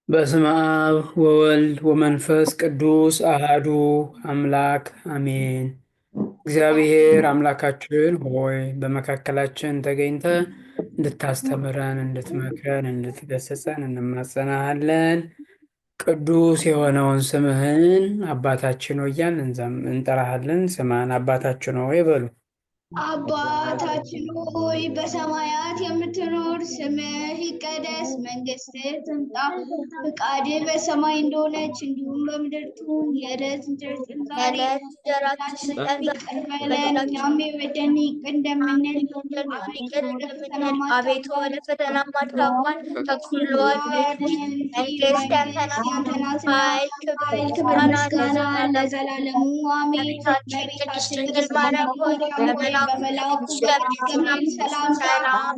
በስመ አብ ወወልድ ወመንፈስ ቅዱስ አሃዱ አምላክ አሜን። እግዚአብሔር አምላካችን ሆይ በመካከላችን ተገኝተ እንድታስተምረን፣ እንድትመክረን፣ እንድትገስጸን እንማጸናሃለን። ቅዱስ የሆነውን ስምህን አባታችን ሆይ እያልን እንጠራሃለን። ስማን አባታችን ሆይ በሉ። አባታችን ሆይ በሰማያት የምትኖር፣ ስምህ ይቀደስ፣ መንግስትህ ትምጣ፣ ፈቃድህ በሰማይ እንደሆነች እንዲሁም በምድር ትሁን። የዕለት እንጀራችንን ዛሬ ስጠን፣ ይቅር በለን እኛም የበደሉንን ይቅር እንደምንል። አቤቱ ወደ ፈተና አታግባን ከክፉ መንግሥት ያንተ ናትና፣ ክብር ምስጋና ለዘላለሙ አሜን። ቅድስት ድንግል ማርያም ሆይ በመልአኩ ገብርኤል ሰላም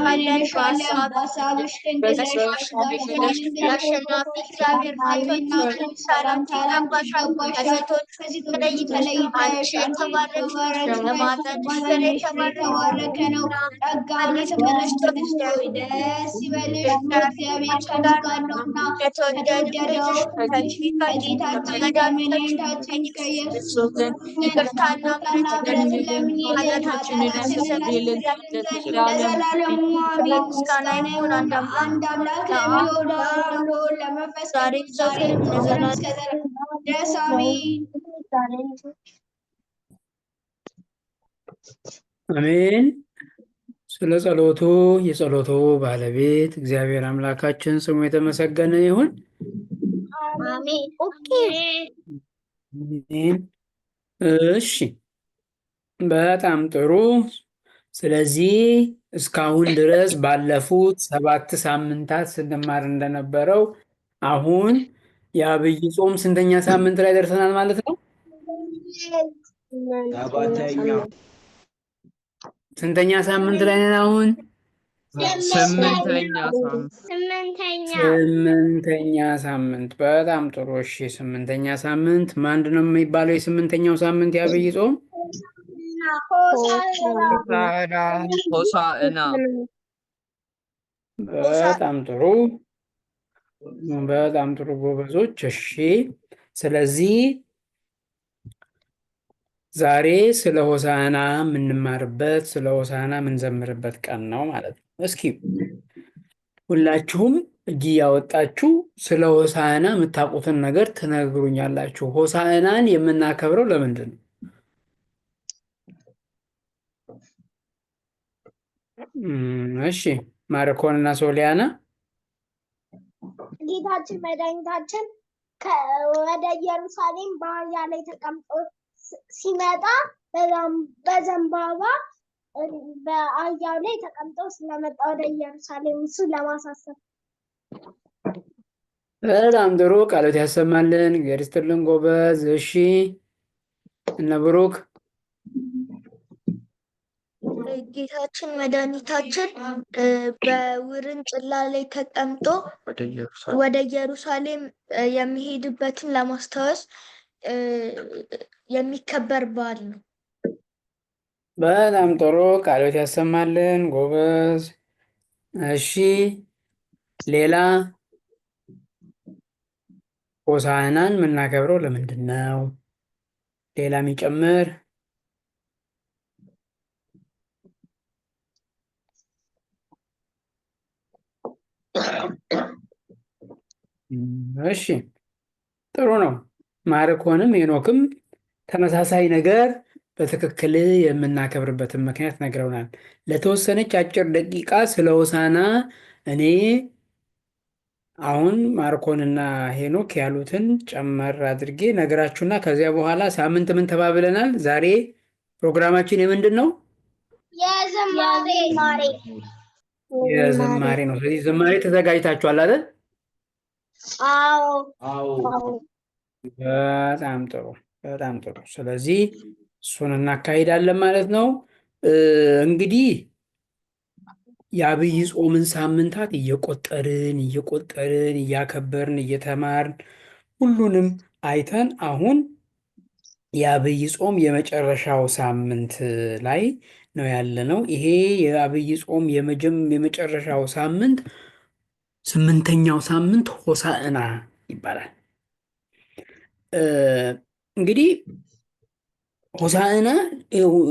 እንልሻለን። በሐሳብሽ ድንግል ነሽ፣ በሥጋሽ የአሸናፊ እግዚአብሔር እናቱ ሰላምታ ይገባሻል። ከሴቶች ተለይተሽ አንቺ የተባረክሽ የማኅፀንሽ ፍሬ የተባረከ ነው። ጸጋን የተመላሽ ቅድስት ሆይ ደስ ይበልሽ፣ እግዚአብሔር ከአንቺ ጋር ነውና ከተወደደው ከጌታችን ከመድኃኒታችን ከኢየሱስ ይቅርታና ምሕረት ኃጢአታችንን ያስተሰርይልን ለዘላለሙ አሜን። ምስጋና ይሁን አንድ አምላክ ለሚሆን ለአብ ለወልድ ለመንፈስ ቅዱስ ዛሬም ዘወትርም እስከ ዘላለም ድረስ አሜን። አሜን። ስለ ጸሎቱ የጸሎቱ ባለቤት እግዚአብሔር አምላካችን ስሙ የተመሰገነ ይሁን። አሜን። እሺ፣ በጣም ጥሩ። ስለዚህ እስካሁን ድረስ ባለፉት 7 ሳምንታት ስንማር እንደነበረው አሁን የአብይ ጾም ስንተኛ ሳምንት ላይ ደርሰናል ማለት ነው? ስንተኛ ሳምንት ላይ ነን አሁን? ስምንተኛ ሳምንት። በጣም ጥሩ። እሺ፣ ስምንተኛ ሳምንት ምንድን ነው የሚባለው? የስምንተኛው ሳምንት የአብይ ጾም ሆሳዕና። በጣም ጥሩ፣ በጣም ጥሩ ጎበዞች። እሺ፣ ስለዚህ ዛሬ ስለ ሆሳዕና የምንማርበት ስለ ሆሳዕና የምንዘምርበት ቀን ነው ማለት ነው። እስኪ ሁላችሁም እጅ ያወጣችሁ ስለ ሆሳዕና የምታውቁትን ነገር ትነግሩኛላችሁ። ሆሳዕናን የምናከብረው ለምንድን ነው? እሺ፣ ማርኮንና ሶሊያና። ጌታችን መድኃኒታችን ወደ ኢየሩሳሌም በአህያ ላይ ተቀምጦ ሲመጣ በዘንባባ በአህያው ላይ ተቀምጦ ስለመጣ ወደ ኢየሩሳሌም እሱን ለማሳሰብ። በጣም ጥሩ። ቃሎት ያሰማልን። እግዚአብሔር ይስጥልን ጎበዝ። እሺ፣ እነ ብሩክ። ጌታችን መድኃኒታችን በውርንጭላ ላይ ተቀምጦ ወደ ኢየሩሳሌም የሚሄድበትን ለማስታወስ የሚከበር በዓል ነው። በጣም ጥሩ። ቃሎት ያሰማልን ጎበዝ። እሺ፣ ሌላ ሆሳዕናን የምናከብረው ለምንድን ነው? ሌላ የሚጨምር? እሺ፣ ጥሩ ነው። ማርኮንም ሄኖክም ተመሳሳይ ነገር በትክክል የምናከብርበትን ምክንያት ነግረውናል። ለተወሰነች አጭር ደቂቃ ስለ ሆሳዕና እኔ አሁን ማርኮንና ሄኖክ ያሉትን ጨመር አድርጌ ነገራችሁና ከዚያ በኋላ ሳምንት ምን ተባብለናል? ዛሬ ፕሮግራማችን የምንድን ነው? የዝማሬ ነው። ስለዚህ ዝማሬ ተዘጋጅታችኋል አይደል? በጣም ጥሩ፣ በጣም ጥሩ። ስለዚህ እሱን እናካሂዳለን ማለት ነው። እንግዲህ የአብይ ጾምን ሳምንታት እየቆጠርን እያከበርን እየተማርን ሁሉንም አይተን አሁን የአብይ ጾም የመጨረሻው ሳምንት ላይ ነው ያለነው። ይሄ የአብይ ጾም የመጨረሻው ሳምንት 8ኛው ሳምንት ሆሳዕና ይባላል። እንግዲህ ሆሳዕና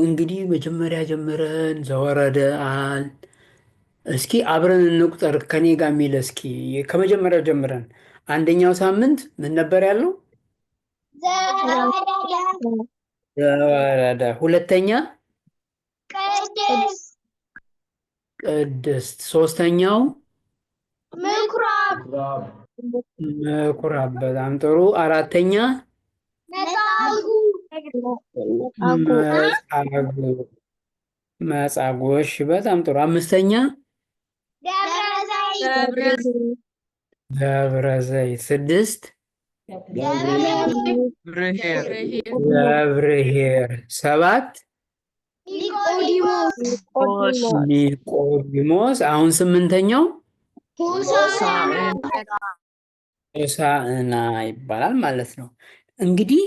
እንግዲህ መጀመሪያ ጀምረን ዘወረደ አል እስኪ አብረን እንቁጠር ከኔ ጋር የሚል እስኪ ከመጀመሪያ ጀምረን አንደኛው ሳምንት ምን ነበር ያለው? ዘወረደ። ሁለተኛ ቅድስት። ሶስተኛው ምኩራብ። በጣም ጥሩ። አራተኛ መጻጉዕ። እሺ፣ በጣም ጥሩ። አምስተኛ ደብረ ዘይት። ስድስት ገብርኄር። ሰባት ኒቆዲሞስ። አሁን ስምንተኛው ሆሳዕና ይባላል ማለት ነው። እንግዲህ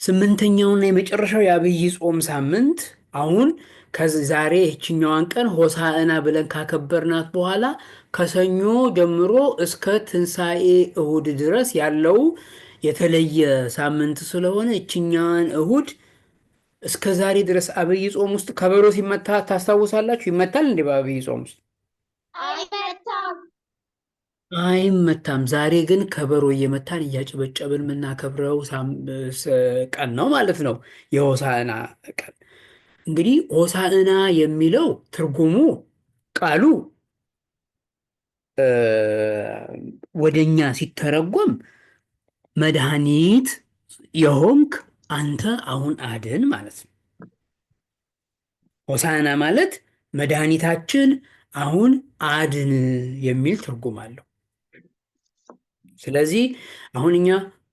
ስምንተኛውና የመጨረሻው የአብይ ጾም ሳምንት አሁን ከዛሬ ይህችኛዋን ቀን ሆሳዕና ብለን ካከበርናት በኋላ ከሰኞ ጀምሮ እስከ ትንሣኤ እሁድ ድረስ ያለው የተለየ ሳምንት ስለሆነ ይችኛዋን እሁድ እስከ ዛሬ ድረስ አብይ ጾም ውስጥ ከበሮ ሲመታ ታስታውሳላችሁ? ይመታል እንዴ በአብይ ጾም ውስጥ? አይመታም። ዛሬ ግን ከበሮ እየመታን እያጨበጨብን የምናከብረው ቀን ነው ማለት ነው፣ የሆሳዕና ቀን። እንግዲህ ሆሳዕና የሚለው ትርጉሙ ቃሉ ወደኛ ሲተረጎም መድኃኒት የሆንክ አንተ አሁን አድን ማለት ነው። ሆሳዕና ማለት መድኃኒታችን አሁን አድን የሚል ትርጉም አለው። ስለዚህ አሁን እኛ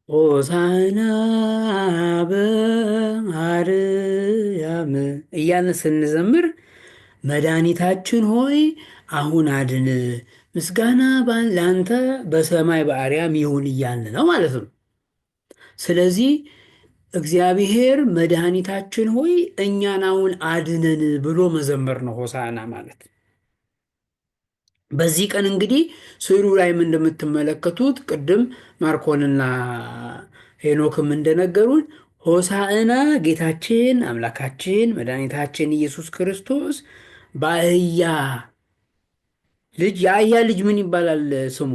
ሆሳዕና በአርያም እያልን ስንዘምር መድኃኒታችን ሆይ አሁን አድን፣ ምስጋና ለአንተ በሰማይ በአርያም ይሁን እያልን ነው ማለት ነው። ስለዚህ እግዚአብሔር መድኃኒታችን ሆይ እኛን አሁን አድነን ብሎ መዘመር ነው ሆሳዕና ማለት። በዚህ ቀን እንግዲህ ስዕሉ ላይም እንደምትመለከቱት ቅድም ማርኮንና ሄኖክም እንደነገሩን ሆሳዕና ጌታችን አምላካችን መድኃኒታችን ኢየሱስ ክርስቶስ በአህያ ልጅ፣ የአህያ ልጅ ምን ይባላል ስሙ?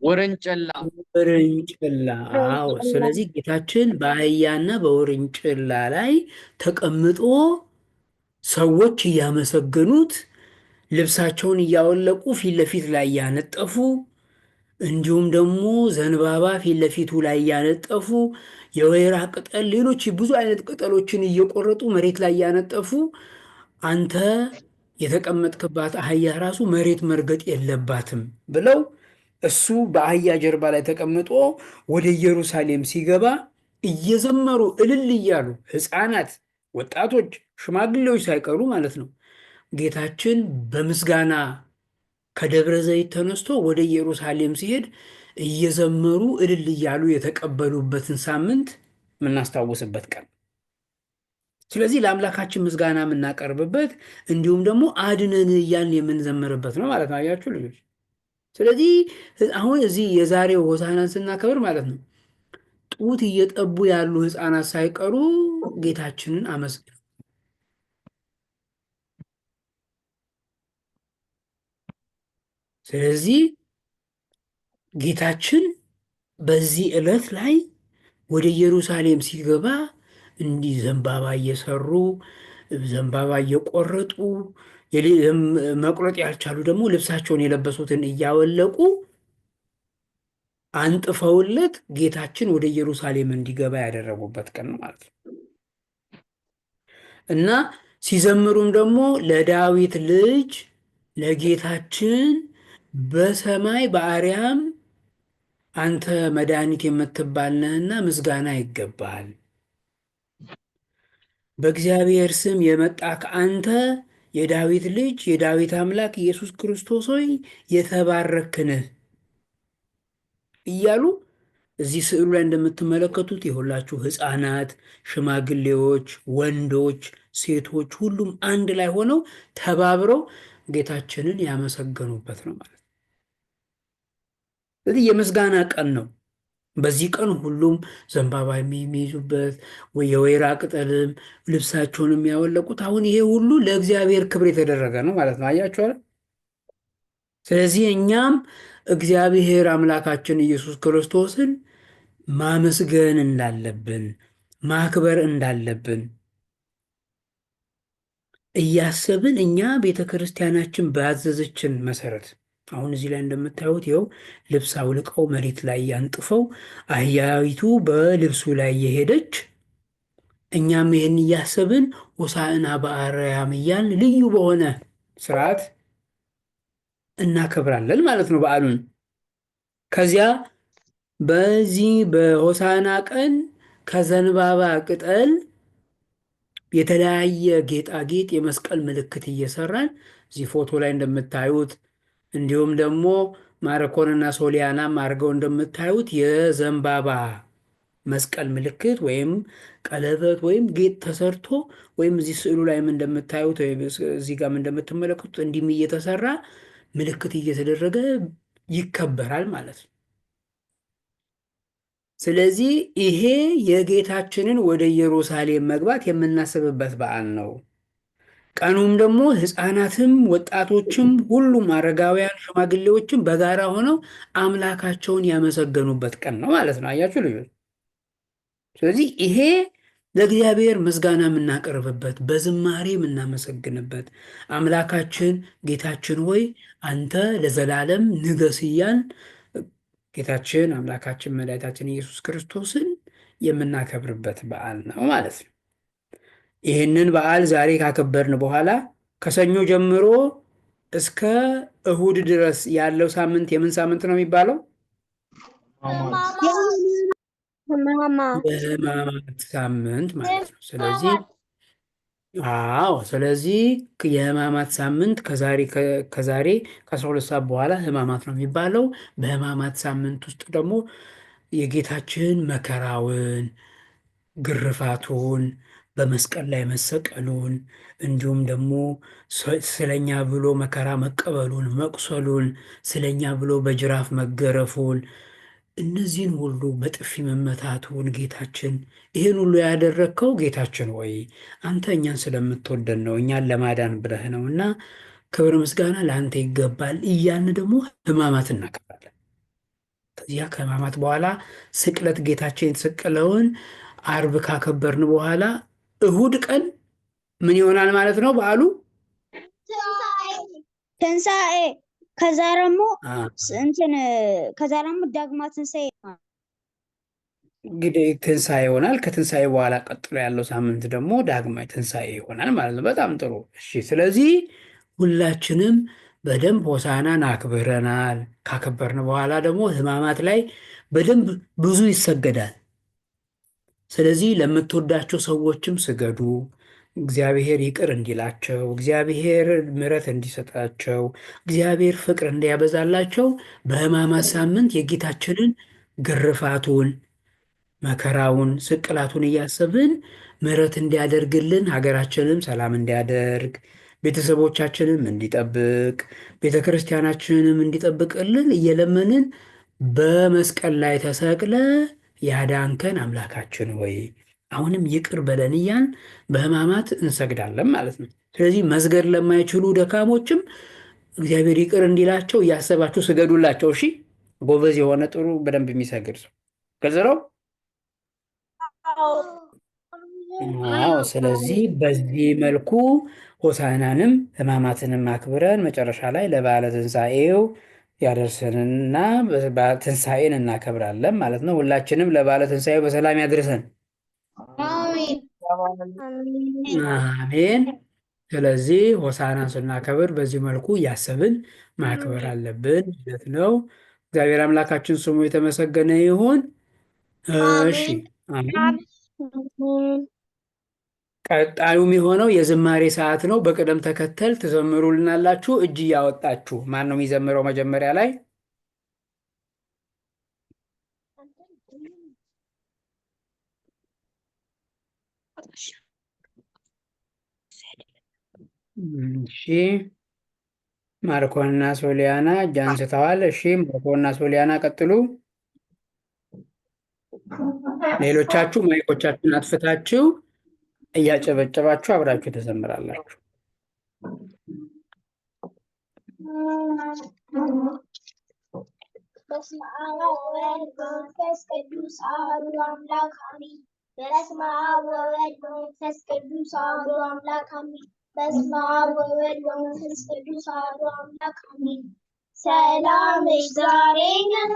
ውርንጭላ። አዎ። ስለዚህ ጌታችን በአህያና በውርንጭላ ላይ ተቀምጦ ሰዎች እያመሰገኑት ልብሳቸውን እያወለቁ ፊት ለፊት ላይ እያነጠፉ እንዲሁም ደግሞ ዘንባባ ፊት ለፊቱ ላይ እያነጠፉ የወይራ ቅጠል፣ ሌሎች ብዙ አይነት ቅጠሎችን እየቆረጡ መሬት ላይ እያነጠፉ አንተ የተቀመጥክባት አህያ ራሱ መሬት መርገጥ የለባትም ብለው እሱ በአህያ ጀርባ ላይ ተቀምጦ ወደ ኢየሩሳሌም ሲገባ እየዘመሩ እልል እያሉ ሕፃናት፣ ወጣቶች፣ ሽማግሌዎች ሳይቀሩ ማለት ነው ጌታችን በምስጋና ከደብረ ዘይት ተነስቶ ወደ ኢየሩሳሌም ሲሄድ እየዘመሩ እልል እያሉ የተቀበሉበትን ሳምንት የምናስታውስበት ቀን። ስለዚህ ለአምላካችን ምስጋና የምናቀርብበት እንዲሁም ደግሞ አድነን እያልን የምንዘምርበት ነው ማለት ነው። አያችሁ ልጆች። ስለዚህ አሁን እዚህ የዛሬው ሆሳዕናን ስናከብር ማለት ነው ጡት እየጠቡ ያሉ ሕፃናት ሳይቀሩ ጌታችንን አመስግነው ስለዚህ ጌታችን በዚህ ዕለት ላይ ወደ ኢየሩሳሌም ሲገባ እንዲህ ዘንባባ እየሰሩ ዘንባባ እየቆረጡ መቁረጥ ያልቻሉ ደግሞ ልብሳቸውን የለበሱትን እያወለቁ አንጥፈውለት ጌታችን ወደ ኢየሩሳሌም እንዲገባ ያደረጉበት ቀን ማለት ነው። እና ሲዘምሩም ደግሞ ለዳዊት ልጅ ለጌታችን በሰማይ በአርያም አንተ መድኃኒት የምትባል ነህና ምስጋና ይገባል። በእግዚአብሔር ስም የመጣህ አንተ የዳዊት ልጅ የዳዊት አምላክ ኢየሱስ ክርስቶስ ሆይ የተባረክ ነህ እያሉ እዚህ ስዕሉ ላይ እንደምትመለከቱት የሁላችሁ ሕፃናት፣ ሽማግሌዎች፣ ወንዶች፣ ሴቶች ሁሉም አንድ ላይ ሆነው ተባብረው ጌታችንን ያመሰገኑበት ነው ማለት ነው። ስለዚህ የምስጋና ቀን ነው። በዚህ ቀን ሁሉም ዘንባባ የሚይዙበት የወይራ ቅጠልም ልብሳቸውን የሚያወለቁት አሁን ይሄ ሁሉ ለእግዚአብሔር ክብር የተደረገ ነው ማለት ነው። አያችኋል። ስለዚህ እኛም እግዚአብሔር አምላካችን ኢየሱስ ክርስቶስን ማመስገን እንዳለብን ማክበር እንዳለብን እያሰብን እኛ ቤተ ክርስቲያናችን ባዘዘችን መሰረት አሁን እዚህ ላይ እንደምታዩት ይኸው ልብስ አውልቀው መሬት ላይ ያንጥፈው አህያይቱ በልብሱ ላይ የሄደች እኛም ይህን እያሰብን ሆሳዕና በአርያም እያልን ልዩ በሆነ ስርዓት እናከብራለን ማለት ነው በዓሉን። ከዚያ በዚህ በሆሳዕና ቀን ከዘንባባ ቅጠል የተለያየ ጌጣጌጥ የመስቀል ምልክት እየሰራን እዚህ ፎቶ ላይ እንደምታዩት እንዲሁም ደግሞ ማረኮንና ሶሊያናም አድርገው እንደምታዩት የዘንባባ መስቀል ምልክት ወይም ቀለበት ወይም ጌጥ ተሰርቶ ወይም እዚህ ስዕሉ ላይም እንደምታዩት ወይም እዚህ ጋርም እንደምትመለከቱት እንዲህም እየተሰራ ምልክት እየተደረገ ይከበራል ማለት ነው። ስለዚህ ይሄ የጌታችንን ወደ ኢየሩሳሌም መግባት የምናስብበት በዓል ነው። ቀኑም ደግሞ ሕፃናትም ወጣቶችም ሁሉም አረጋውያን ሽማግሌዎችም በጋራ ሆነው አምላካቸውን ያመሰገኑበት ቀን ነው ማለት ነው። አያችሁ ልጆች። ስለዚህ ይሄ ለእግዚአብሔር ምስጋና የምናቀርብበት በዝማሬ የምናመሰግንበት አምላካችን ጌታችን ሆይ አንተ ለዘላለም ንገስ እያልን ጌታችን አምላካችን መድኃኒታችን ኢየሱስ ክርስቶስን የምናከብርበት በዓል ነው ማለት ነው። ይህንን በዓል ዛሬ ካከበርን በኋላ ከሰኞ ጀምሮ እስከ እሁድ ድረስ ያለው ሳምንት የምን ሳምንት ነው የሚባለው? የሕማማት ሳምንት ማለት ነው። ስለዚህ ስለዚህ የሕማማት ሳምንት ከዛሬ ከ12 ሰዓት በኋላ ሕማማት ነው የሚባለው። በሕማማት ሳምንት ውስጥ ደግሞ የጌታችን መከራውን፣ ግርፋቱን፣ በመስቀል ላይ መሰቀሉን እንዲሁም ደግሞ ስለኛ ብሎ መከራ መቀበሉን፣ መቁሰሉን፣ ስለኛ ብሎ በጅራፍ መገረፉን እነዚህን ሁሉ በጥፊ መመታቱን ጌታችን ይህን ሁሉ ያደረግከው ጌታችን ወይ አንተ እኛን ስለምትወደን ነው፣ እኛን ለማዳን ብለህ ነው እና ክብር ምስጋና ለአንተ ይገባል እያን ደግሞ ሕማማት እናከብራለን። ከዚያ ከሕማማት በኋላ ስቅለት ጌታችን የተሰቀለውን አርብ ካከበርን በኋላ እሁድ ቀን ምን ይሆናል ማለት ነው በዓሉ? ትንሣኤ። ከዛ ደግሞ ዳግማ ትንሣኤ እንግዲህ ትንሣኤ ይሆናል። ከትንሣኤ በኋላ ቀጥሎ ያለው ሳምንት ደግሞ ዳግማ ትንሣኤ ይሆናል ማለት ነው። በጣም ጥሩ። እሺ፣ ስለዚህ ሁላችንም በደንብ ሆሳዕናን አክብረናል። ካከበርን በኋላ ደግሞ ሕማማት ላይ በደንብ ብዙ ይሰገዳል። ስለዚህ ለምትወዳቸው ሰዎችም ስገዱ፣ እግዚአብሔር ይቅር እንዲላቸው፣ እግዚአብሔር ምሕረት እንዲሰጣቸው፣ እግዚአብሔር ፍቅር እንዲያበዛላቸው በሕማማት ሳምንት የጌታችንን ግርፋቱን፣ መከራውን፣ ስቅላቱን እያሰብን ምሕረት እንዲያደርግልን፣ ሀገራችንም ሰላም እንዲያደርግ፣ ቤተሰቦቻችንም እንዲጠብቅ፣ ቤተ ክርስቲያናችንንም እንዲጠብቅልን እየለመንን በመስቀል ላይ ተሰቅለ ያዳንከን አምላካችን ወይ አሁንም ይቅር በለን እያን በሕማማት እንሰግዳለን ማለት ነው። ስለዚህ መስገድ ለማይችሉ ደካሞችም እግዚአብሔር ይቅር እንዲላቸው እያሰባችሁ ስገዱላቸው። እሺ፣ ጎበዝ የሆነ ጥሩ በደንብ የሚሰግድ ሰው ግልጽ ነው። ስለዚህ በዚህ መልኩ ሆሳዕናንም ሕማማትንም አክብረን መጨረሻ ላይ ለበዓለ ትንሣኤው ያደርሰንና ትንሣኤን እናከብራለን ማለት ነው። ሁላችንም ለበዓለ ትንሣኤው በሰላም ያድርሰን። አሜን። ስለዚህ ሆሳዕናን ስናከብር በዚህ መልኩ እያሰብን ማክበር አለብን ማለት ነው። እግዚአብሔር አምላካችን ስሙ የተመሰገነ ይሁን። እሺ፣ አሜን። ቀጣዩም የሆነው የዝማሬ ሰዓት ነው። በቅደም ተከተል ትዘምሩልናላችሁ። እጅ እያወጣችሁ ማን ነው የሚዘምረው? መጀመሪያ ላይ እሺ ማርኮና ሶሊያና እጅ አንስተዋል። እሺ ማርኮና ሶሊያና ቀጥሉ። ሌሎቻችሁ ማይኮቻችሁን አጥፍታችሁ እያጨበጨባችሁ አብራችሁ ተዘምራላችሁ። በስመ አብ ወወልድ ወመንፈስ ቅዱስ አሐዱ አምላክ አሜን። በስመ አብ ወወልድ ወመንፈስ ቅዱስ አሐዱ አምላክ አሜን። በስመ አብ ወወልድ ወመንፈስ ቅዱስ አሐዱ አምላክ አሜን። ሰላምሽ ዛሬ ነው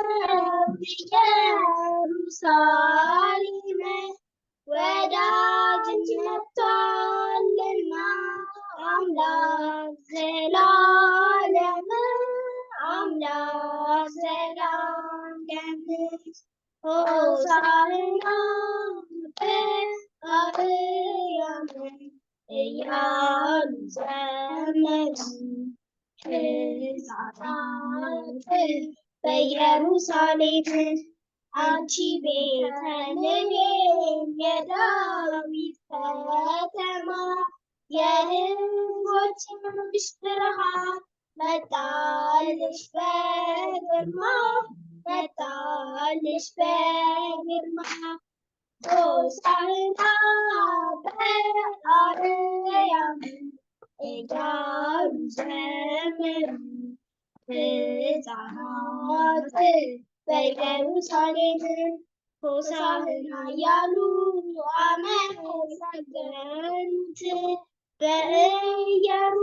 ኢየሩሳሌም ወዳጅ መጥቷልና አምላክ ዘላለም አምላክ ዘላለም ሆሳዕና በአርያም እያሉ ዘመሩ ሕፃናት በኢየሩሳሌም አንቺ ቤተልሔም የዳዊት ከተማ የሕዝቦችሽ ብርሃን መጣልሽ በግርማ መጣልሽ በግርማ ሆሳዕና በአርያም እያሉ ዘመሩ ሕፃናት በኢየሩሳሌም ሆሳዕና እያሉ አመሰገኑት።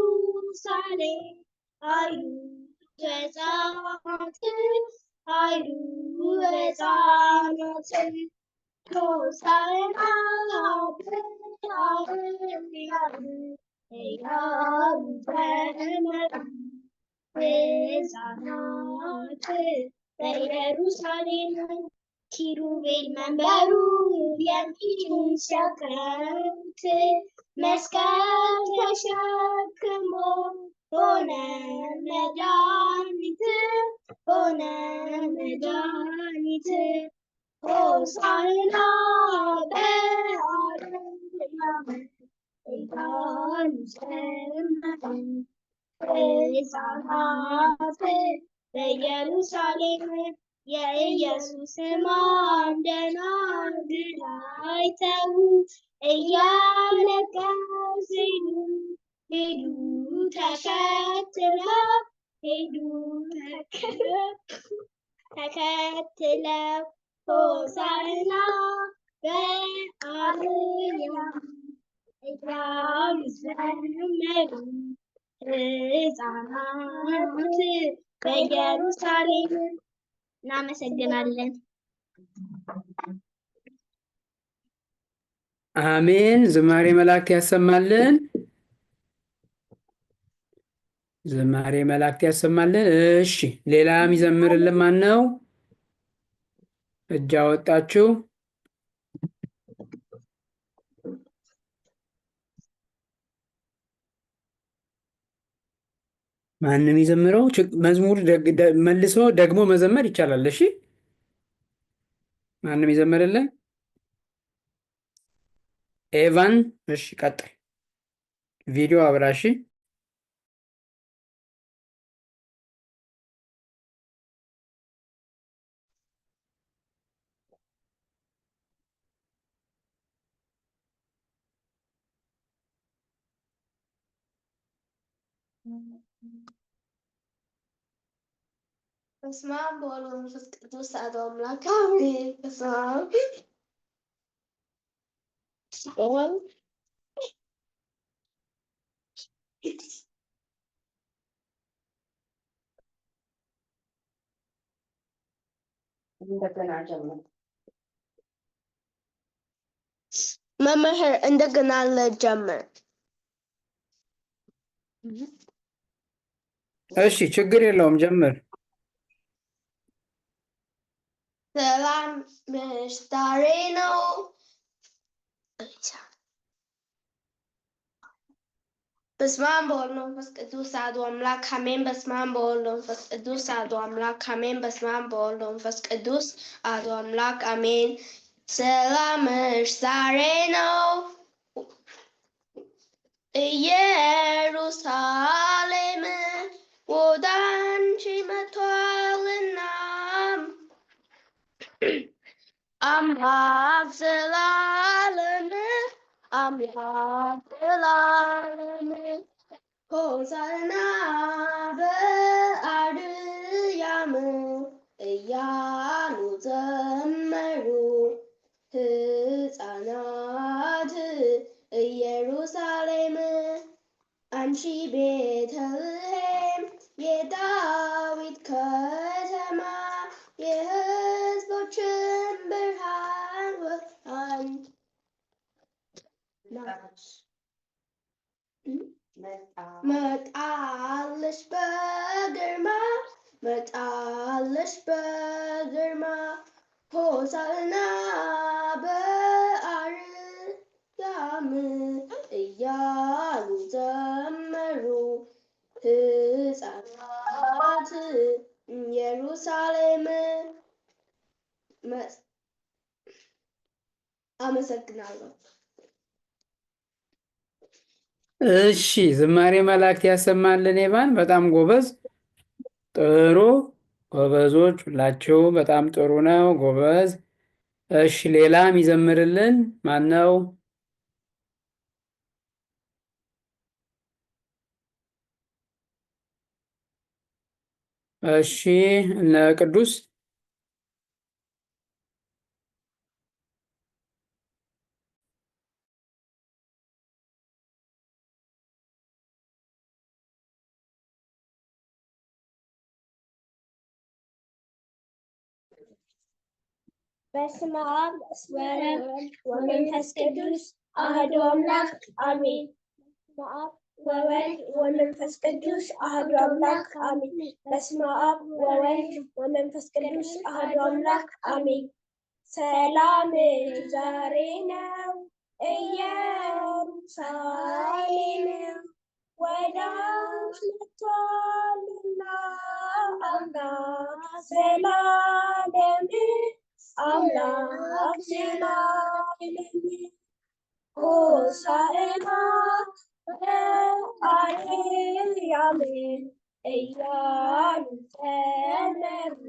በኢየሩሳሌም አዩ ሕፃናት አዩ ሕፃናት ሆሳዕና በአርያም እያሉ ዘመሩ ሕፃናት በኢየሩሳሌም ኪሩቤል መንበሩ የሚሸከሙት መስቀል ተሸክሞ ሆነ መድኃኒት ሆነ መድኃኒት ሆሳዕና በአርያም እያሉ ዘመሩ ሕፃናት በኢየሩሳሌም የኢየሱስ ማን ደናግል አይተው እያለቀሱ ሄዱ ተከትለው ሆሳዕና በአርያም እያሉ ዘመሩ ሕፃናት በኢየሩሳሌም። እናመሰግናለን። አሜን። ዝማሬ መላእክት ያሰማልን። ዝማሬ መላእክት ያሰማልን። እሺ ሌላ የሚዘምርልን ማን ነው? እጅ አወጣችሁ። ማንም ይዘምረው። መዝሙር መልሶ ደግሞ መዘመር ይቻላል። እሺ ማንም ይዘምርልን? ኤቫን እሺ ቀጥል። ቪዲዮ አብራሽ። በስመ አብ ወወልድ ወመንፈስ ቅዱስ አሐዱ አምላክ አሜን። በስመ አብ መምህር እንደገና ልጀምር። እሺ ችግር የለውም ጀምር። ሰላም ዛሬ ነው። በስመ አብ ወወልድ ወመንፈስ ቅዱስ አሐዱ አምላክ አሜን። በስመ አብ ወወልድ ወመንፈስ ቅዱስ አሐዱ አምላክ አሜን። በስመ አብ ወወልድ ወመንፈስ ቅዱስ አሐዱ አምላክ አሜን። ሰላምሽ ዛሬ ነው ኢየሩሳሌም ወደ አንቺ መጥቷልና አምላክ ዘላለም አምላክ ዘላለም ሆሳዕና በአርያም እያሉ ዘመሩ ሕፃናት ኢየሩሳሌም አንቺ ቤተልሔም የዳዊት ከተማ የሕዝቦችን ብርሃን ወጣን መጣለሽ በግርማ መጣለሽ በግርማ ሆሳዕና በአርያም እያሉ ዘመሩ ሕፃናት ኢየሩሳሌም። አመሰግናለሁ። እሺ፣ ዝማሬ መላእክት ያሰማልን። ኤቫን በጣም ጎበዝ፣ ጥሩ ጎበዞች ሁላችሁ፣ በጣም ጥሩ ነው፣ ጎበዝ። እሺ፣ ሌላ የሚዘምርልን ማን ነው? እሺ፣ እነ ቅዱስ በስመ አብ ወወልድ ወመንፈስ ቅዱስ አሐዱ አምላክ አሜን። በስመ አብ ወወልድ ወመንፈስ ቅዱስ አሐዱ አምላክ አሜን። በስመ አብ ወወልድ ወመንፈስ ቅዱስ አሐዱ አምላክ አሜን። ሰላም ዛሬ ነው ኢየሩሳሌም ወደ አንቺ መጥቷልና አምላክ ዘላለም አምላክ ዘላለም ሆሳዕና በአርያም እያሉ ዘመሩ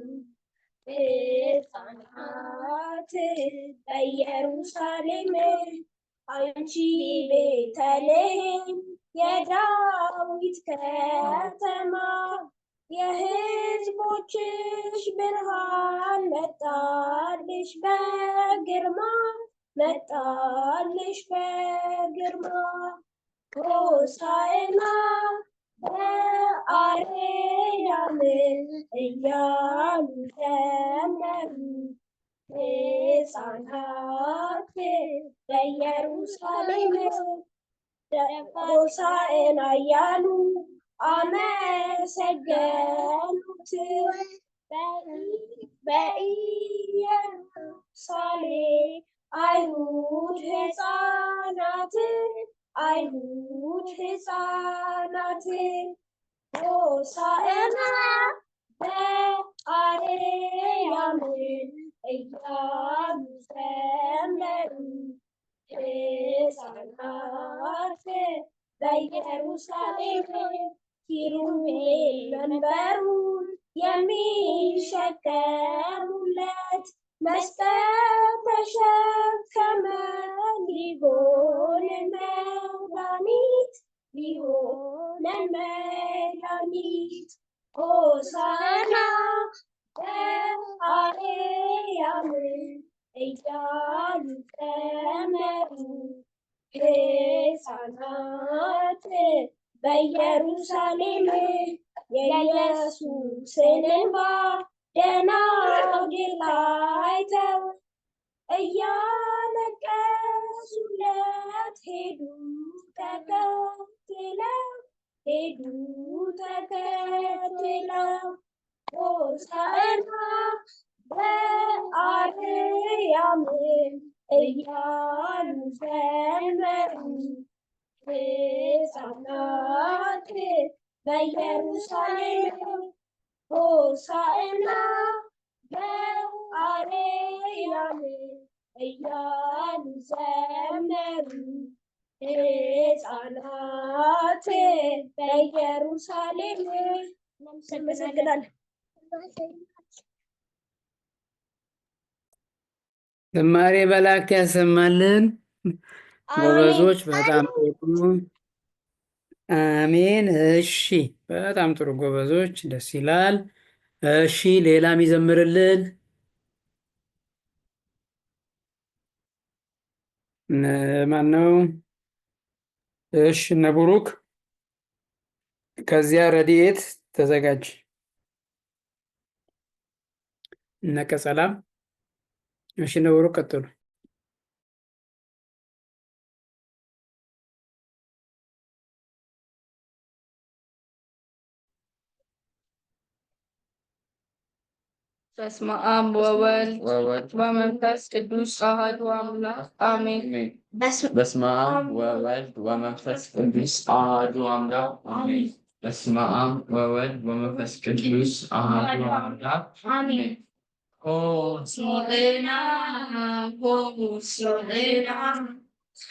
ሕፃናት በኢየሩሳሌም አንቺ ቤተልሔም የዳዊት ከተማ የሕዝቦችሽ ብርሃን መጣልሽ በግርማ መጣልሽ በግርማ ሆሳዕና በአርያም እያሉ ዘመሩ ሕፃናት በኢየሩሳሌም ሆሳዕና እያሉ አመሰገኑት በኢየሩሳሌም አይሁድ ሕፃናት ሆሳዕና በአርያም እያሉ ዘመሩ ሕፃናት በኢየሩሳሌም ኪሩቤል መንበሩን የሚሸከሙለት መስቀል ተሸከመ ሊሆነን መድኃኒት ሆሳዕና በአርያም እያሉ ዘመሩ ሕፃናት በኢየሩሳሌም የኢየሱስን እንባ ደናግል አይተው እያለቀሱለት ሄዱ ተከትለው ሆሳዕና በአርያም እያሉ ዘመሩ ሕፃናት በኢየሩሳሌም ሆሳዕና በአርያም እያሉ ዘመሩ ሕፃናት በኢየሩሳሌም እናመሰግናለን። ዝማሬ መላእክት ያሰማልን። ጎበዞች፣ በጣም ጥሩ። አሜን። እሺ፣ በጣም ጥሩ ጎበዞች፣ ደስ ይላል። እሺ፣ ሌላ የሚዘምርልን ማን ነው? እሺ፣ እነ ቡሩክ። ከዚያ ረድኤት ተዘጋጅ። እነ ቀጸላም። እሺ፣ እነ ቡሩክ ቀጥሉ። በስመ አብ ወወልድ ወመንፈስ ቅዱስ አሐዱ አምላክ አሜን። በስመ አብ ወወልድ ወመንፈስ ቅዱስ አሐዱ አምላክ አሜን። በስመ አብ ወወልድ ወመንፈስ ቅዱስ አሐዱ አምላክ አሜን። ሆሳዕና ሆሳዕና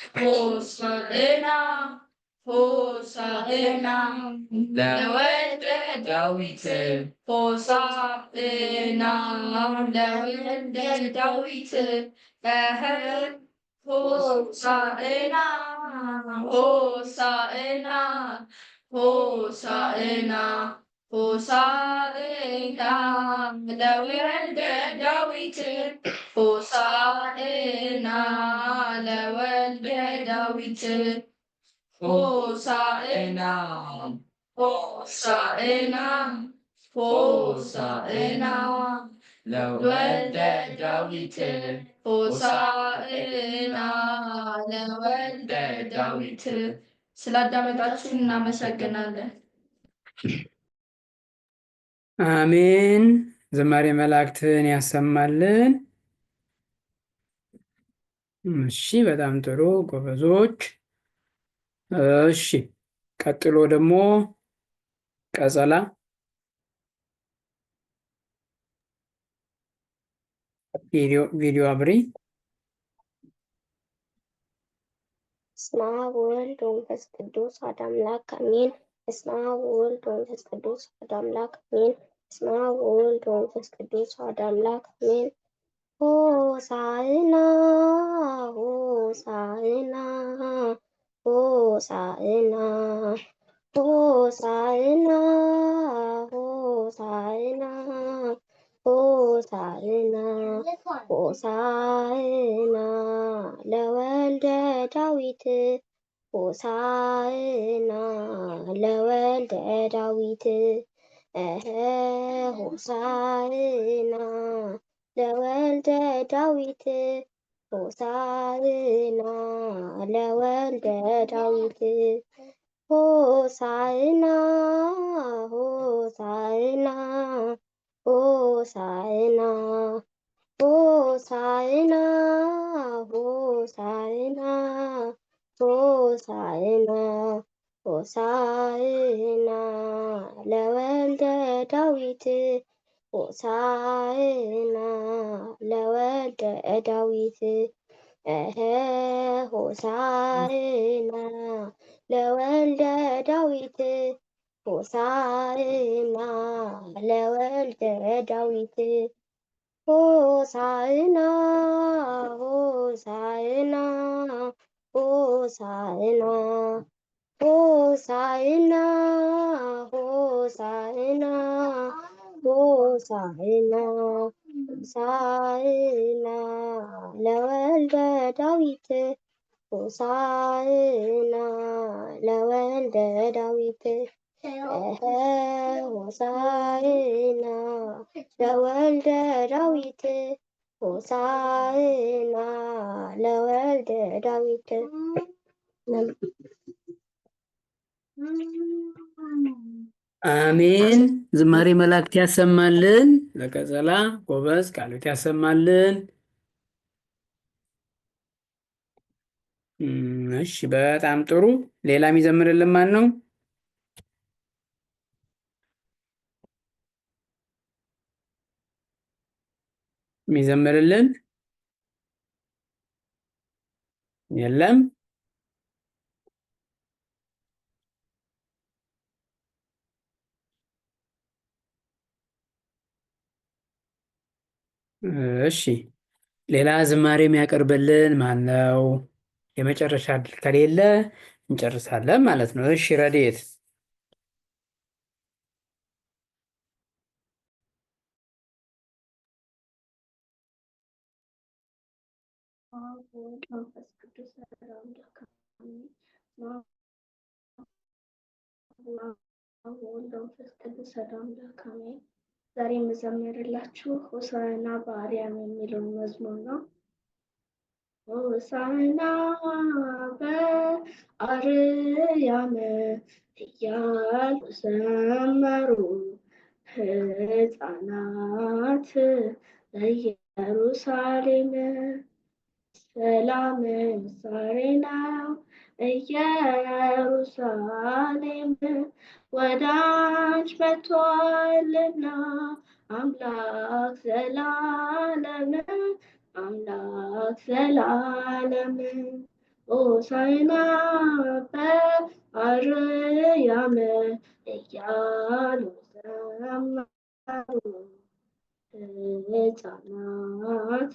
ሆሳዕና ሆሳዕና ለወልደ ዳዊት ሆሳዕና ለወልደ ዳዊት ሆሳዕና ሆሳዕና ሆሳዕና ሆሳዕና ለወልደ ዳዊት ሆሳዕና ለወልደ ዳዊት ሆሳዕና ሆሳዕና ሆሳዕና ለወልደ ዳዊት ሆሳዕና ለወልደ ዳዊት። ስላዳመጣችሁ እናመሰግናለን። አሜን። ዝማሬ መላእክትን ያሰማልን። እሺ፣ በጣም ጥሩ ጎበዞች። እሺ፣ ቀጥሎ ደግሞ ቀጸላ። ቪዲዮ አብሪ። በስመ አብ ወወልድ ወመንፈስ ቅዱስ አሐዱ አምላክ አሜን። በስመ አብ ወወልድ ወመንፈስ ቅዱስ አሐዱ አምላክ አሜን። በስመ አብ ወወልድ ወመንፈስ ቅዱስ አሐዱ አምላክ አሜን። ሆሳዕና ሆሳዕና ሆሳዕና ሆሳዕና ሆሳዕና ሆሳዕና ሆሳዕና ለወልደ ዳዊት ሆሳዕና ለወልደ ዳዊት ሆሳዕና ለወልደ ዳዊት ሆሳዕና ለወልደ ዳዊት ሆሳዕና ሆሳዕና ሆሳዕና ሆሳዕና ሆሳዕና ሆሳዕና ሆሳዕና ለወልደ ዳዊት ሆሳዕና ለወልደ ዳዊት ሆሳዕና ለወልደ ዳዊት ሆሳዕና ለወልደ ዳዊት ሆሳዕና ሆሳዕና ሆሳዕና ሆሳዕና ሆሳዕና ሆሳዕና ሆሳዕና ለወልደ ዳዊት ሆሳዕና ለወልደ ዳዊት ሆሳዕና ለወልደ ዳዊት ሆሳዕና ለወልደ ዳዊት። አሜን። ዝማሬ መላእክት ያሰማልን። ለቀጸላ ጎበዝ፣ ቃሉት ያሰማልን። እሺ፣ በጣም ጥሩ። ሌላ የሚዘምርልን ማን ነው? የሚዘምርልን የለም? እሺ ሌላ ዝማሬ የሚያቀርብልን ማን ነው? የመጨረሻ እድል ከሌለ እንጨርሳለን ማለት ነው። እሺ ረድኤት መንፈስ ቅዱስ መንፈስ ቅዱስ አምላክ አሜን። ዛሬ የምዘምርላችሁ ሆሳዕና በአርያም የሚለውን መዝሙር ነው። ሆሳዕና በአርያም እያሉ ዘመሩ ሕፃናት በኢየሩሳሌም። ሰላም ዛሬ ነው ኢየሩሳሌም፣ ወደ አንቺ መጥቷልና አምላክ ዘላለም፣ አምላክ ዘላለም። ሆሳዕና በአርያም እያሉ ዘመሩ ሕፃናት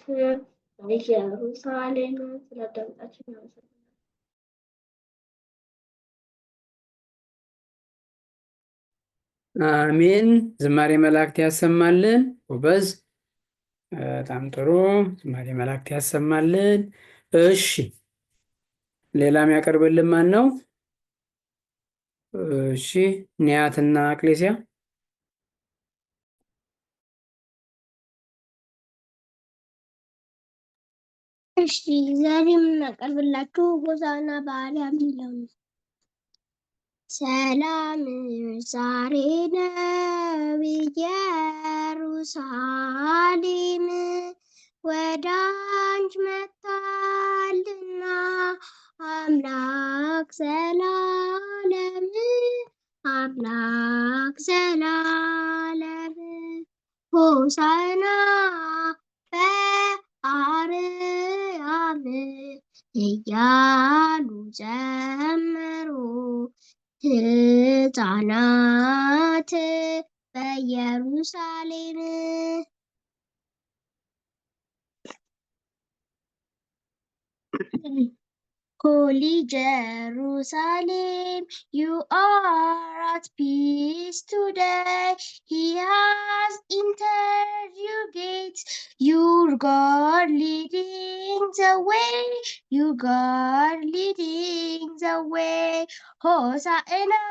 በኢየሩሳሌም። ስላዳመጣችሁ አመሰግናለሁ። አሜን። ዝማሬ መላእክት ያሰማልን። ጎበዝ፣ በጣም ጥሩ። ዝማሬ መላእክት ያሰማልን። እሺ ሌላ የሚያቀርብልን ማን ነው? እሺ ኒያትና አክሌሲያ። እሺ ዛሬ የምናቀርብላችሁ ሆሳዕና በአርያም የሚለው ነው። ሰላም ዛሬ ነው ኢየሩሳሌም፣ ወደ አንቺ መጥቷልና አምላክ ዘላለም፣ አምላክ ዘላለም። ሆሳዕና በአርያም እያሉ ዘመሩ ሕፃናት በኢየሩሳሌም። Holy Jerusalem, you are at peace today. He has entered your gates, your God leading the way, your God leading the way. Hosanna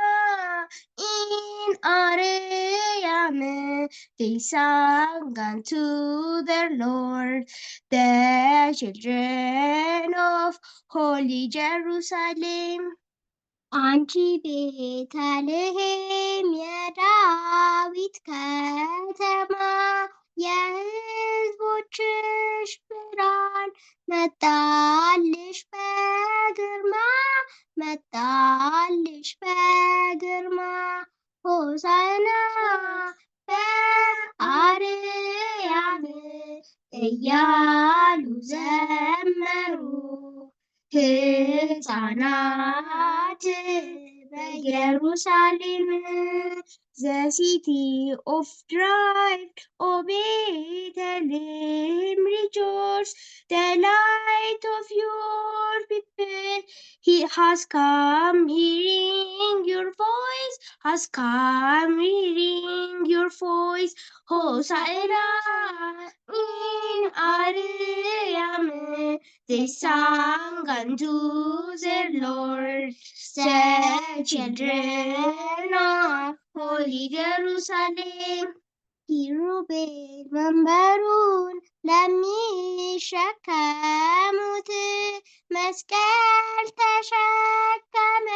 in Arayam, they sang unto their Lord, the children of Holy Jerusalem. አንቺ ቤተልሔም የዳዊት ከተማ፣ የሕዝቦችሽ ብርሃን መጣልሽ በግርማ፣ መጣልሽ በግርማ። ሆሳዕና በአርያም እያሉ ዘመሩ ሕፃናት በኢየሩሳሌም። The city of light, O Bethlehem, rejoice, the light of your people. He has come hearing your voice, has come hearing your voice. Hosanna in Arayam, they sang unto their Lord, the children of Holy Jerusalem. ኪሩቤል መንበሩን ለሚሸከሙት መስቀል ተሸከመ፣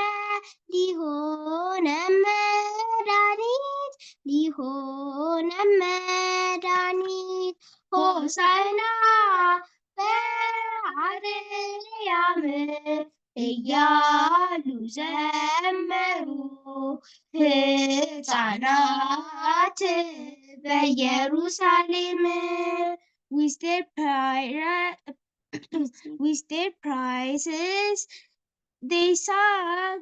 ሊሆነ መድኃኒት፣ ሊሆነ መድኃኒት። ሆሳዕና በአርያም እያሉ ዘመሩ ሕፃናት በኢየሩሳሌም። with their prizes they sang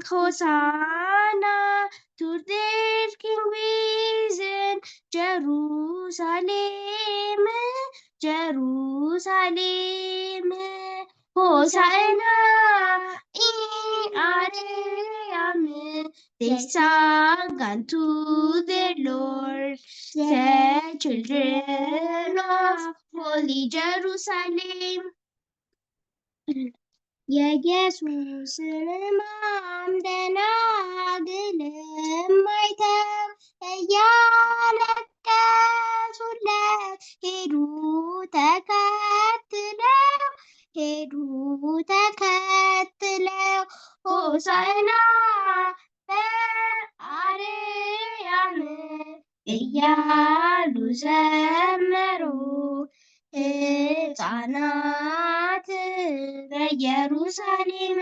Hosanna to their King risen. Jerusalem ኢየሩሳሌም ጀሩሳሌም ሆሳዕና ኢአርያም they sang unto the Lord the children of holy Jerusalem የኢየሱስን ሕማም ደናግልም አይተው እያለቀሱለት ሄዱ ተከትለው ሆሳዕና በአርያም እያሉ ዘመሩ ሕፃናት በኢየሩሳሌም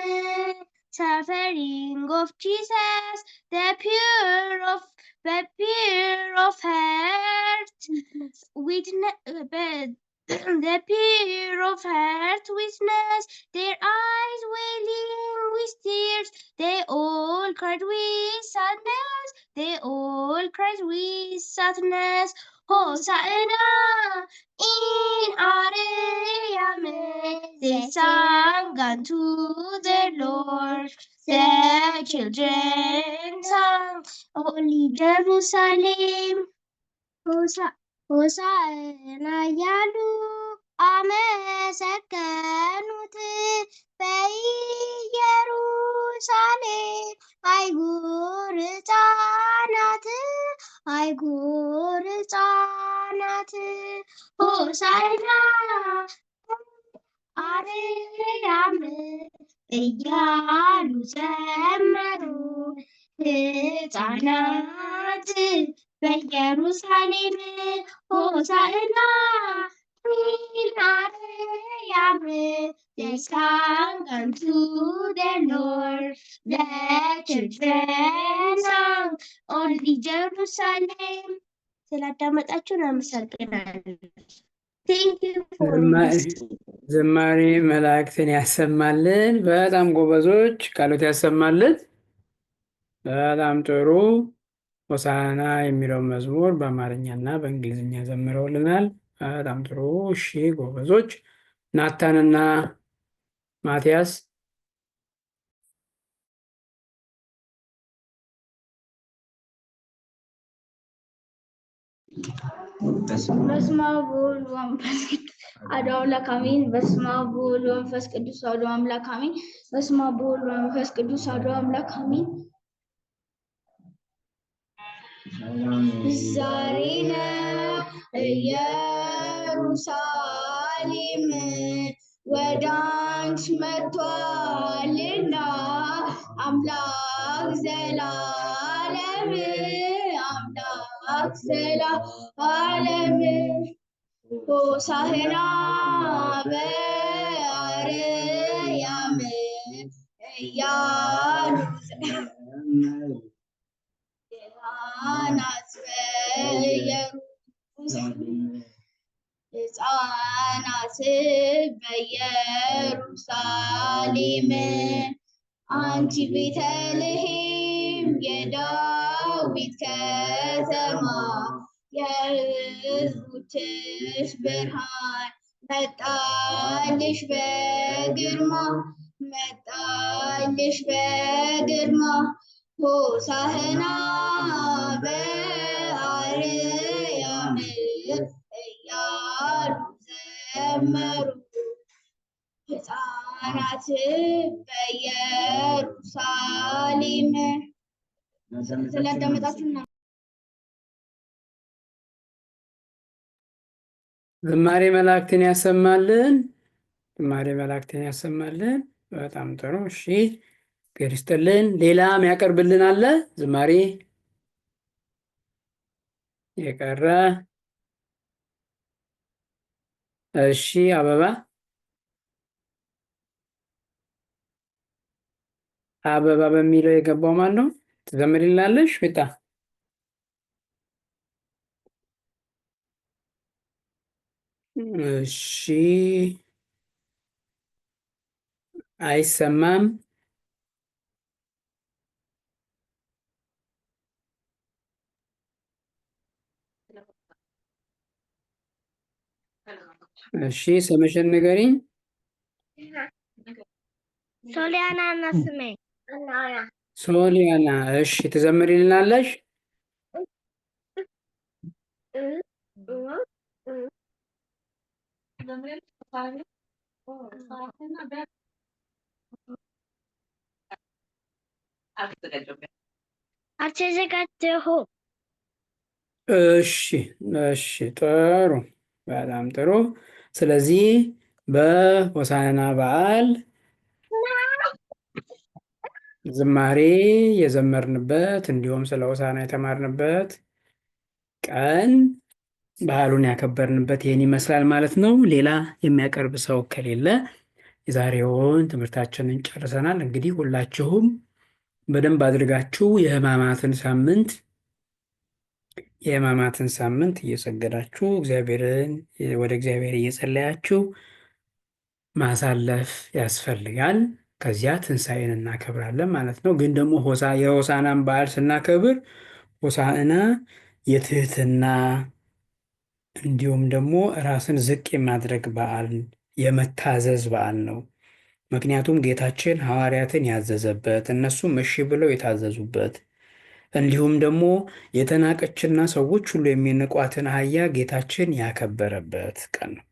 suffering of Jesus the pure of heart witness the pure of heart witness their eyes welling with tears they all cried with sadness Hosanna in Arayam they sang unto the Lord the children sang Holy Jerusalem ሆሳዕና እያሉ አመሰገኑት በኢየሩሳሌም አይጉር ሕፃናት ሆሳዕና አርያም እያሉ ዘመሩ ሕፃናት በኢየሩሳሌም ሆሳዕና in Arayam they sang unto the Lord the children sang only Jerusalem ስላዳመጣችሁን አመሰግናለሁ። Thank you for listening. ዝማሬ መላእክትን ያሰማልን። በጣም ጎበዞች፣ ቃሎት ያሰማልን። በጣም ጥሩ። ሆሳዕና የሚለው መዝሙር በአማርኛና በእንግሊዝኛ ዘምረውልናል። በጣም ጥሩ። እሺ ጎበዞች። ናታንና ማቲያስ በስመ አብ ወወልድ ወመንፈስ ቅዱስ አሐዱ አምላክ አሜን። በስመ አብ ወወልድ ወመንፈስ ቅዱስ አሐዱ አምላክ አሜን። በስመ አብ ወወልድ ወመንፈስ ቅዱስ አሐዱ አምላክ አሜን። ዛሬ ነው ኢየሩሳሌም ወደ አንቺ መጥቷልና አምላክ ዘላለም ሆሳዕና በአርያም እያሉ ሕፃናት በኢየሩሳሌም አንቺ ቤተልሔም የዳዊት ከተማ የሕዝቦችሽ ብርሃን መጣልሽ በግርማ ሆሳዕና በአርያም እያሉ ዘመሩ ሕፃናት በኢየሩሳሌም ስላዳመጣችሁ ዝማሬ መላእክትን ያሰማልን። በጣም ጥሩ። እሺ ክርስተልን ሌላም ያቀርብልን አለ ዝማሬ የቀረ? እሺ አበባ በሚለው የገባው ማን ነው? ትዘምሪልናለሽ ቤታ? እሺ አይሰማም። እሺ ስምሽን ንገሪኝ። ሶሊያና እና ስሜ ሶሊያና። እሺ ትዘምሪልናለሽ? አልተዘጋጀሁም። እሺ እሺ ጥሩ፣ በጣም ጥሩ። ስለዚህ በሆሳዕና በዓል ዝማሬ የዘመርንበት እንዲሁም ስለ ሆሳዕና የተማርንበት ቀን በዓሉን ያከበርንበት ይህን ይመስላል ማለት ነው። ሌላ የሚያቀርብ ሰው ከሌለ የዛሬውን ትምህርታችንን ጨርሰናል። እንግዲህ ሁላችሁም በደንብ አድርጋችሁ የሕማማትን ሳምንት እየሰገዳችሁ ወደ እግዚአብሔር እየጸለያችሁ ማሳለፍ ያስፈልጋል። ከዚያ ትንሣኤን እናከብራለን ማለት ነው። ግን ደግሞ የሆሳዕናን በዓል ስናከብር ሆሳዕና የትህትና እንዲሁም ደግሞ ራስን ዝቅ የማድረግ በዓል፣ የመታዘዝ በዓል ነው። ምክንያቱም ጌታችን ሐዋርያትን ያዘዘበት እነሱም እሺ ብለው የታዘዙበት እንዲሁም ደግሞ የተናቀችና ሰዎች ሁሉ የሚንቋትን አህያ ጌታችን ያከበረበት ቀን ነው።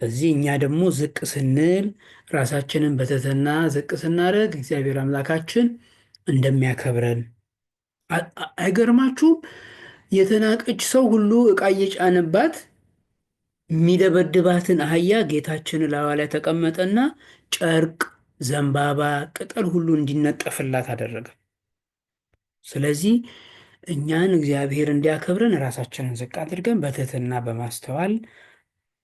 እዚህ እኛ ደግሞ ዝቅ ስንል ራሳችንን በትህትና ዝቅ ስናደርግ እግዚአብሔር አምላካችን እንደሚያከብረን አይገርማችሁም? የተናቀች ሰው ሁሉ ዕቃ እየጫነባት የሚደበድባትን አህያ ጌታችን ላዋ ላይ ተቀመጠና ጨርቅ፣ ዘንባባ፣ ቅጠል ሁሉ እንዲነጠፍላት አደረገ። ስለዚህ እኛን እግዚአብሔር እንዲያከብረን ራሳችንን ዝቅ አድርገን በትህትና በማስተዋል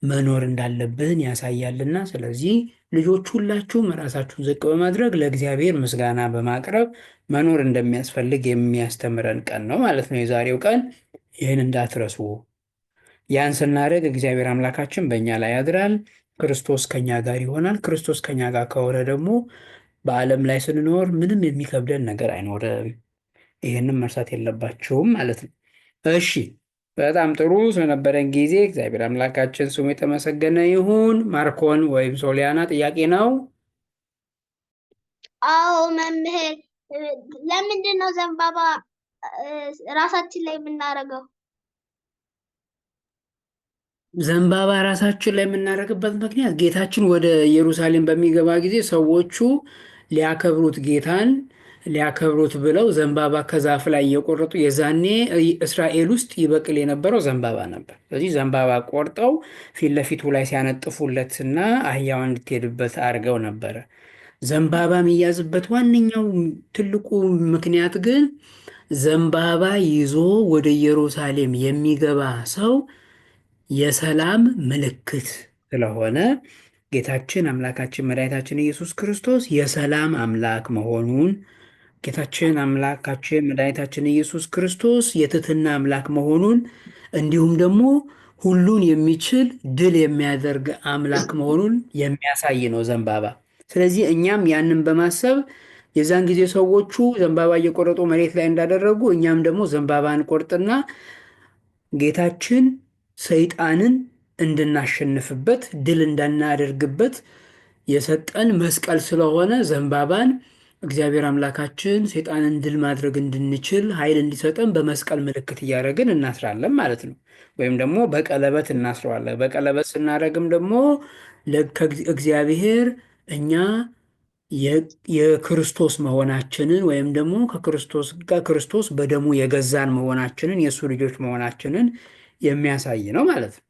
መኖር እንዳለብን ያሳያልና፣ ስለዚህ ልጆች ሁላችሁም ራሳችሁን ዝቅ በማድረግ ለእግዚአብሔር ምስጋና በማቅረብ መኖር እንደሚያስፈልግ የሚያስተምረን ቀን ነው ማለት ነው የዛሬው ቀን። ይህን እንዳትረሱ። ያን ስናደርግ እግዚአብሔር አምላካችን በእኛ ላይ ያድራል። ክርስቶስ ከኛ ጋር ይሆናል። ክርስቶስ ከኛ ጋር ከሆነ ደግሞ በዓለም ላይ ስንኖር ምንም የሚከብደን ነገር አይኖርም። ይህንም መርሳት የለባችሁም ማለት ነው። እሺ በጣም ጥሩ። ስለነበረን ጊዜ እግዚአብሔር አምላካችን ስሙ የተመሰገነ ይሁን። ማርኮን ወይም ሶሊያና ጥያቄ ነው? አዎ መምህር፣ ለምንድን ነው ዘንባባ ራሳችን ላይ የምናደርገው? ዘንባባ ራሳችን ላይ የምናደርግበት ምክንያት ጌታችን ወደ ኢየሩሳሌም በሚገባ ጊዜ ሰዎቹ ሊያከብሩት ጌታን ሊያከብሩት ብለው ዘንባባ ከዛፍ ላይ እየቆረጡ የዛኔ እስራኤል ውስጥ ይበቅል የነበረው ዘንባባ ነበር። ስለዚህ ዘንባባ ቆርጠው ፊት ለፊቱ ላይ ሲያነጥፉለትና አህያዋ እንድትሄድበት አድርገው ነበረ። ዘንባባ የሚያዝበት ዋነኛው ትልቁ ምክንያት ግን ዘንባባ ይዞ ወደ ኢየሩሳሌም የሚገባ ሰው የሰላም ምልክት ስለሆነ ጌታችን አምላካችን መድኃኒታችን ኢየሱስ ክርስቶስ የሰላም አምላክ መሆኑን፣ ጌታችን አምላካችን መድኃኒታችን ኢየሱስ ክርስቶስ የትህትና አምላክ መሆኑን እንዲሁም ደግሞ ሁሉን የሚችል ድል የሚያደርግ አምላክ መሆኑን የሚያሳይ ነው ዘንባባ። ስለዚህ እኛም ያንን በማሰብ የዛን ጊዜ ሰዎቹ ዘንባባ እየቆረጡ መሬት ላይ እንዳደረጉ እኛም ደግሞ ዘንባባ እንቆርጥና ጌታችን ሰይጣንን እንድናሸንፍበት ድል እንዳናደርግበት የሰጠን መስቀል ስለሆነ ዘንባባን እግዚአብሔር አምላካችን ሰይጣንን ድል ማድረግ እንድንችል ኃይል እንዲሰጠን በመስቀል ምልክት እያደረግን እናስራለን ማለት ነው። ወይም ደግሞ በቀለበት እናስረዋለን። በቀለበት ስናደርግም ደግሞ እግዚአብሔር እኛ የክርስቶስ መሆናችንን ወይም ደግሞ ከክርስቶስ በደሙ የገዛን መሆናችንን የእሱ ልጆች መሆናችንን የሚያሳይ ነው ማለት ነው።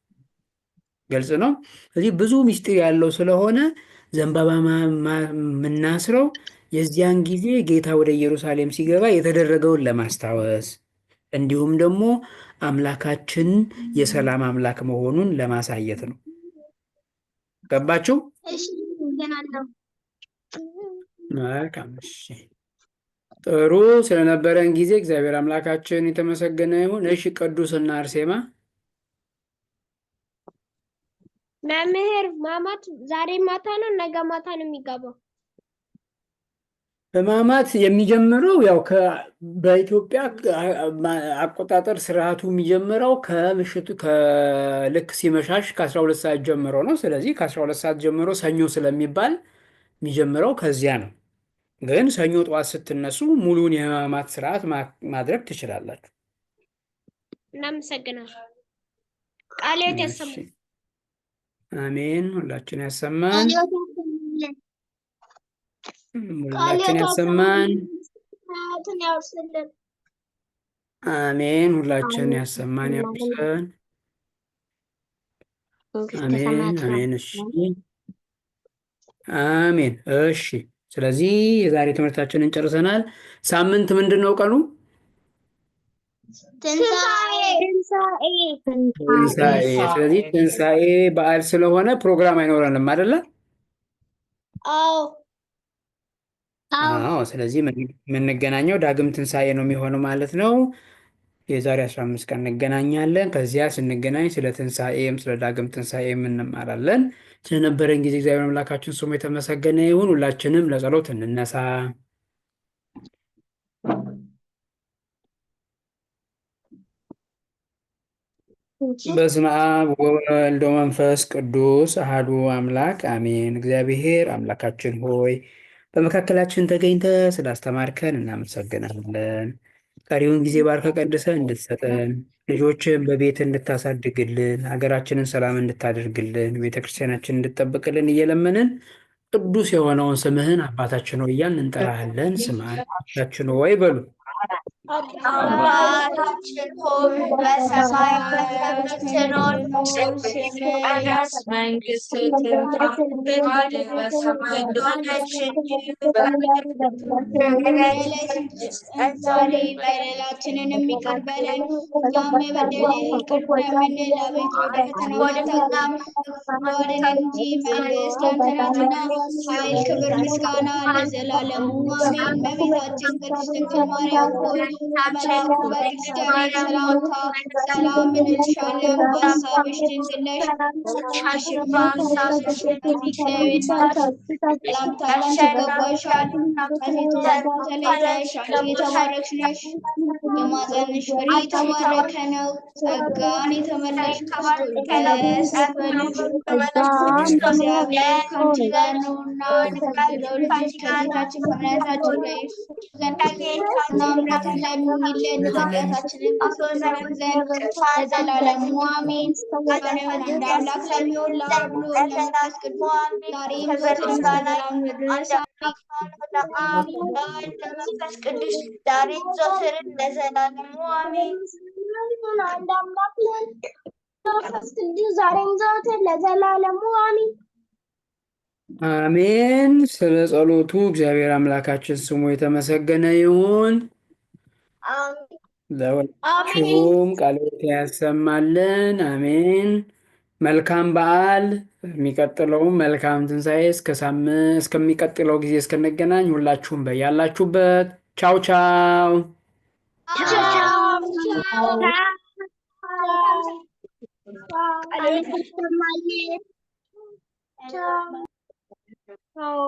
ግልጽ ነው። ስለዚህ ብዙ ምስጢር ያለው ስለሆነ ዘንባባ የምናስረው የዚያን ጊዜ ጌታ ወደ ኢየሩሳሌም ሲገባ የተደረገውን ለማስታወስ እንዲሁም ደግሞ አምላካችን የሰላም አምላክ መሆኑን ለማሳየት ነው። ገባችሁ? እሺ ገናለሁ። መልካም። እሺ ጥሩ። ስለነበረን ጊዜ እግዚአብሔር አምላካችን የተመሰገነ ይሁን። እሺ ቅዱስና አርሴማ መምህር ማማት ዛሬ ማታ ነው ነገ ማታ ነው የሚገባው? ሕማማት የሚጀምረው ያው በኢትዮጵያ አቆጣጠር ስርዓቱ የሚጀምረው ከምሽቱ ከልክ ሲመሻሽ ከ12 ሰዓት ጀምሮ ነው። ስለዚህ ከ12 ሰዓት ጀምሮ ሰኞ ስለሚባል የሚጀምረው ከዚያ ነው። ግን ሰኞ ጠዋት ስትነሱ ሙሉውን የሕማማት ስርዓት ማድረግ ትችላላችሁ። እናመሰግናለን። ቃልዎት እሺ፣ ያሰማን። አሜን። ሁላችን ያሰማን፣ ሁላችን ያሰማን። ቃልዎትን ያውርስልን። አሜን። ሁላችን ያሰማን ያውርሰን። አሜን አሜን። እሺ አሜን። እሺ፣ ስለዚህ የዛሬ ትምህርታችንን ጨርሰናል። ሳምንት ምንድን ነው ቀኑ? ትንሣኤ። ትንሣኤ። ስለዚህ ትንሣኤ በዓል ስለሆነ ፕሮግራም አይኖረንም አይደለ? አዎ አዎ። ስለዚህ የምንገናኘው ዳግም ትንሣኤ ነው የሚሆነው ማለት ነው። የዛሬ 15 ቀን እንገናኛለን። ከዚያ ስንገናኝ ስለ ትንሣኤም ስለ ዳግም ትንሣኤም እንማራለን። ስለነበረን ጊዜ እግዚአብሔር አምላካችን ስሙ የተመሰገነ ይሁን። ሁላችንም ለጸሎት እንነሳ። በስመ አብ ወወልድ ወመንፈስ ቅዱስ አሐዱ አምላክ አሜን። እግዚአብሔር አምላካችን ሆይ በመካከላችን ተገኝተ ስላስተማርከን እናመሰግናለን። ቀሪውን ጊዜ ባርከ ቀድሰ እንድትሰጠን ልጆችን በቤት እንድታሳድግልን ሀገራችንን ሰላም እንድታደርግልን ቤተክርስቲያናችን እንድትጠብቅልን እየለመንን ቅዱስ የሆነውን ስምህን አባታችን ሆይ እያልን እንጠራሃለን። ስምዐን አባታችን ሆይ በሉ። አባታችን ሆይ በሰማያት የምትኖር ስምህ ይቀደስ፣ መንግስትህ ትምጣ፣ ፈቃድህ በሰማይ እንደሆነች እንዲሁ በምድር ትሁን። የዕለቱን ስጠን ዛሬ፣ በደላችንን ይቅር በለን እኛም የበደሉንን ይቅር እንደምንል፣ አቤቱ ወደ ፈተና አታግባን ከክፉ አድነን እንጂ መንግስት ያንተ ናትና፣ ኃይል፣ ክብር፣ ምስጋና ለዘላለሙ አሜን። እመቤታችን ቅድስት ድንግል ማርያም ሆይ መልአኩ በቅዱስ ገብርኤል ሰላምታ ሰላም እንልሻለን፣ በሐሳብሽ ድንግል ነሽ፣ በሥጋሽም በሐሳብሽ እግዚአብሔር እናት ሰላምታ ላንቺ ይገባሻል። ከሴቶች ሁሉ ተለይተሽ አንቺ የተባረክሽ ነሽ፣ የማኅፀንሽ ፍሬ የተባረከ ነው። ጸጋን የተመላሽ ክርስቶስ ይበልሽ፣ እግዚአብሔር ከአንቺ ጋር ነውና የተወደደው ልጅሽ ከጌታችን ከመድኃኒታችን ከኢየሱስ ዘንድ እና ምሕረትን ለምኝልን ኃጢአታችንን ያስተሰርይልን ዘንድ ለዘላለሙ አሜን። ምስጋና ይሁን አንድ አምላክ ለሚሆን ለአብ ለወልድ ለመንፈስ ቅዱስ ዛሬም ዘወትርም ለዘላለሙ ድረስ አሜን። ለወልድ ለመንፈስ ቅዱስ ዛሬም ዘወትርም ለዘላለሙ አሜን። አንድ አምላክ ለመንፈስ ቅዱስ ዛሬም ዘወትር ለዘላለሙ አሜን። አሜን። ስለ ጸሎቱ እግዚአብሔር አምላካችን ስሙ የተመሰገነ ይሁን። ለሁላችሁም ቃልዎት ያሰማልን። አሜን። መልካም በዓል። የሚቀጥለውም መልካም ትንሣኤ። እስከሚቀጥለው ጊዜ እስክንገናኝ ሁላችሁም በያላችሁበት ቻው ቻው። ቻው